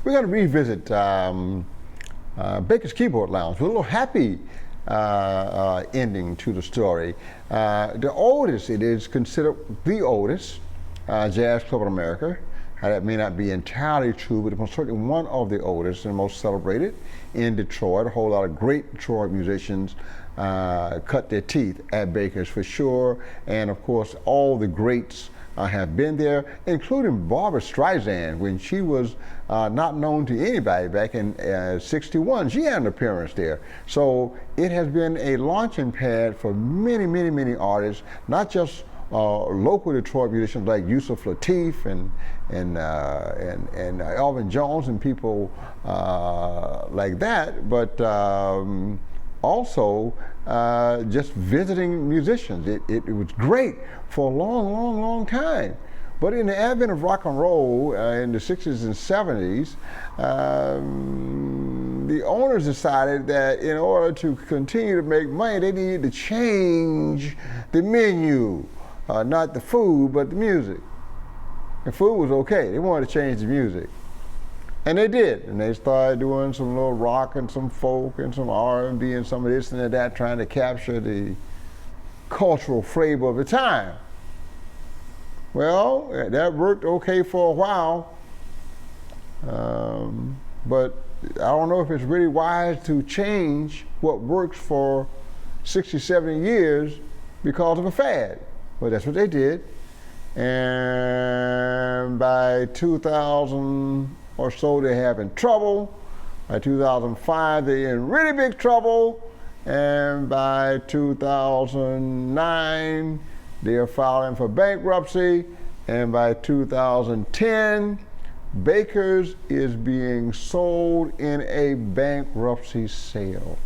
we're going to revisit Baker's Keyboard Lounge with a little happy ending to the story. The oldest, it is considered the oldest jazz club in America. That may not be entirely true, but it's most certainly one of the oldest and most celebrated in Detroit. A whole lot of great Detroit musicians cut their teeth at Baker's for sure. And of course, all the greats have been there, including Barbra Streisand, when she was not known to anybody back in '61. She had an appearance there. So it has been a launching pad for many, many, many artists, not just local Detroit musicians like Yusuf Lateef and Elvin Jones and people like that, but also just visiting musicians. It was great for a long, long, long time. But in the advent of rock and roll in the 60s and 70s, the owners decided that in order to continue to make money, they needed to change the menu. Not the food, but the music. The food was okay. They wanted to change the music. And they did. And they started doing some little rock and some folk and some R&B and some of this and that, trying to capture the cultural flavor of the time. Well, that worked okay for a while. But I don't know if it's really wise to change what works for 60, 70 years because of a fad. Well, that's what they did. And by 2000 or so, they're having trouble. By 2005, they're in really big trouble. And by 2009, they're filing for bankruptcy. And by 2010, Baker's is being sold in a bankruptcy sale.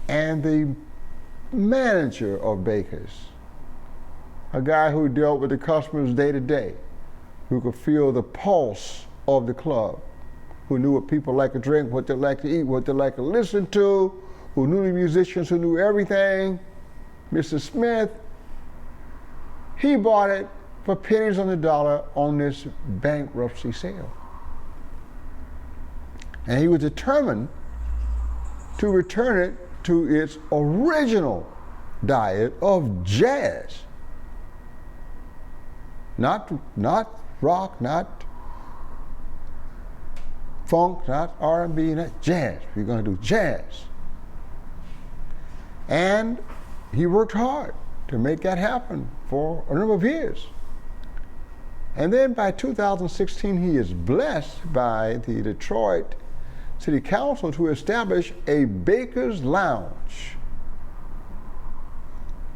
And the manager of Baker's, a guy who dealt with the customers day to day, who could feel the pulse of the club, who knew what people like to drink, what they like to eat, what they like to listen to, who knew the musicians, who knew everything, Mr. Smith, he bought it for pennies on the dollar on this bankruptcy sale. And he was determined to return it to its original diet of jazz. Not rock, not funk, not R&B, not jazz. We're going to do jazz. And he worked hard to make that happen for a number of years. And then by 2016, he is blessed by the Detroit City Council to establish a Baker's Lounge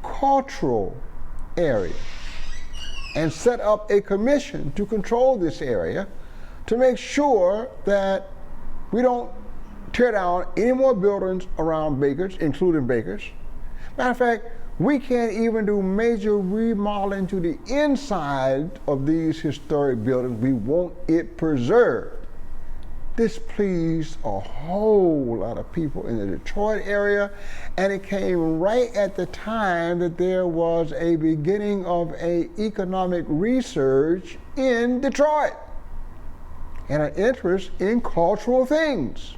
cultural area and set up a commission to control this area to make sure that we don't tear down any more buildings around Baker's, including Baker's. Matter of fact, we can't even do major remodeling to the inside of these historic buildings. We want it preserved. This pleased a whole lot of people in the Detroit area, and it came right at the time that there was a beginning of an economic resurge in Detroit and an interest in cultural things.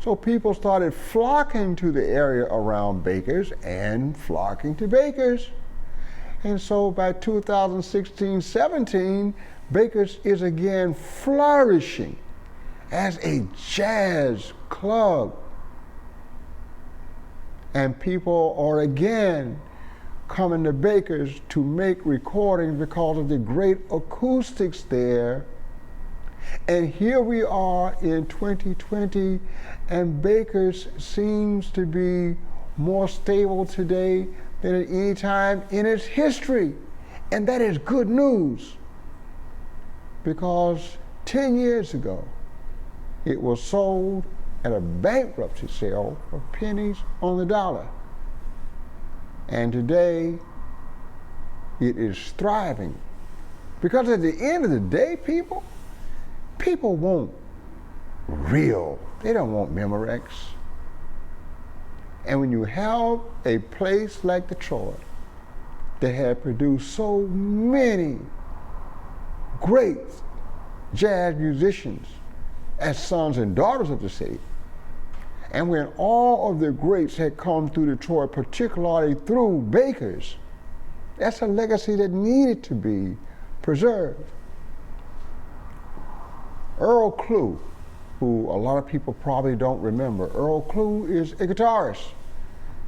So people started flocking to the area around Baker's and flocking to Baker's. And so by 2016-17, Baker's is again flourishing as a jazz club. And people are again coming to Baker's to make recordings because of the great acoustics there. And here we are in 2020, and Baker's seems to be more stable today than at any time in its history. And that is good news, because 10 years ago, it was sold at a bankruptcy sale for pennies on the dollar. And today, it is thriving. Because at the end of the day, people want real. They don't want Memorex. And when you have a place like Detroit that had produced so many great jazz musicians as sons and daughters of the city. And when all of the greats had come through Detroit, particularly through Baker's, that's a legacy that needed to be preserved. Earl Klugh, who a lot of people probably don't remember, Earl Klugh is a guitarist.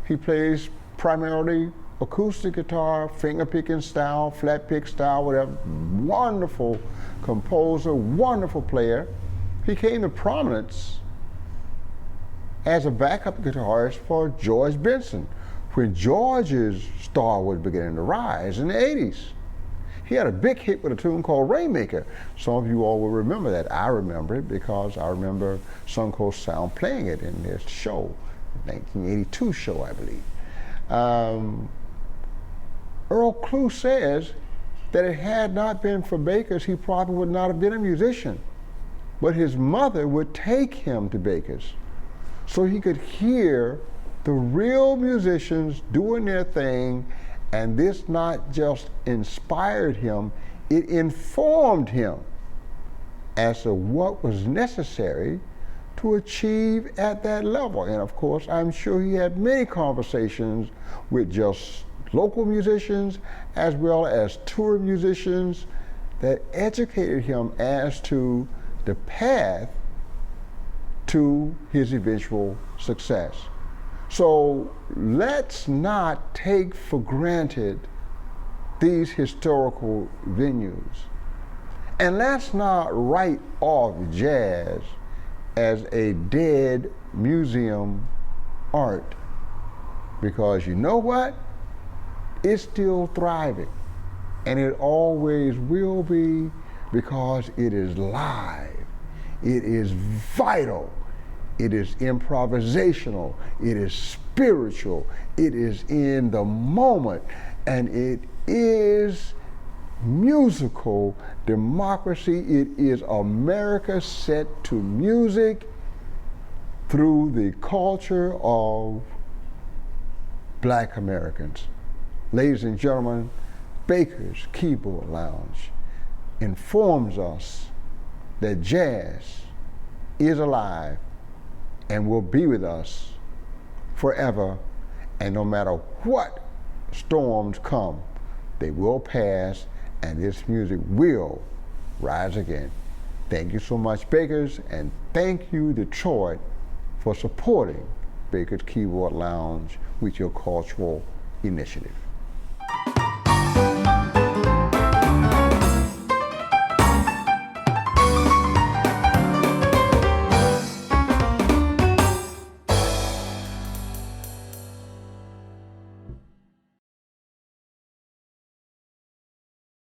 He plays primarily acoustic guitar, finger picking style, flat pick style, whatever. Wonderful composer, wonderful player. He came to prominence as a backup guitarist for George Benson when George's star was beginning to rise in the 80s. He had a big hit with a tune called Rainmaker. Some of you all will remember that. I remember it because I remember Suncoast Sound playing it in their show, 1982 show, I believe. Earl Klugh says that it had not been for Baker's, he probably would not have been a musician. But his mother would take him to Baker's so he could hear the real musicians doing their thing, and this not just inspired him, it informed him as to what was necessary to achieve at that level. And of course, I'm sure he had many conversations with just local musicians as well as tour musicians that educated him as to the path to his eventual success. So let's not take for granted these historical venues. And let's not write off jazz as a dead museum art. Because you know what? It's still thriving. And it always will be, because it is live. It is vital. It is improvisational. It is spiritual. It is in the moment. And it is musical democracy. It is America set to music through the culture of Black Americans. Ladies and gentlemen, Baker's Keyboard Lounge informs us that jazz is alive and will be with us forever, and no matter what storms come, they will pass, and this music will rise again. Thank you so much, Baker's, and thank you, Detroit, for supporting Baker's Keyboard Lounge with your cultural initiative.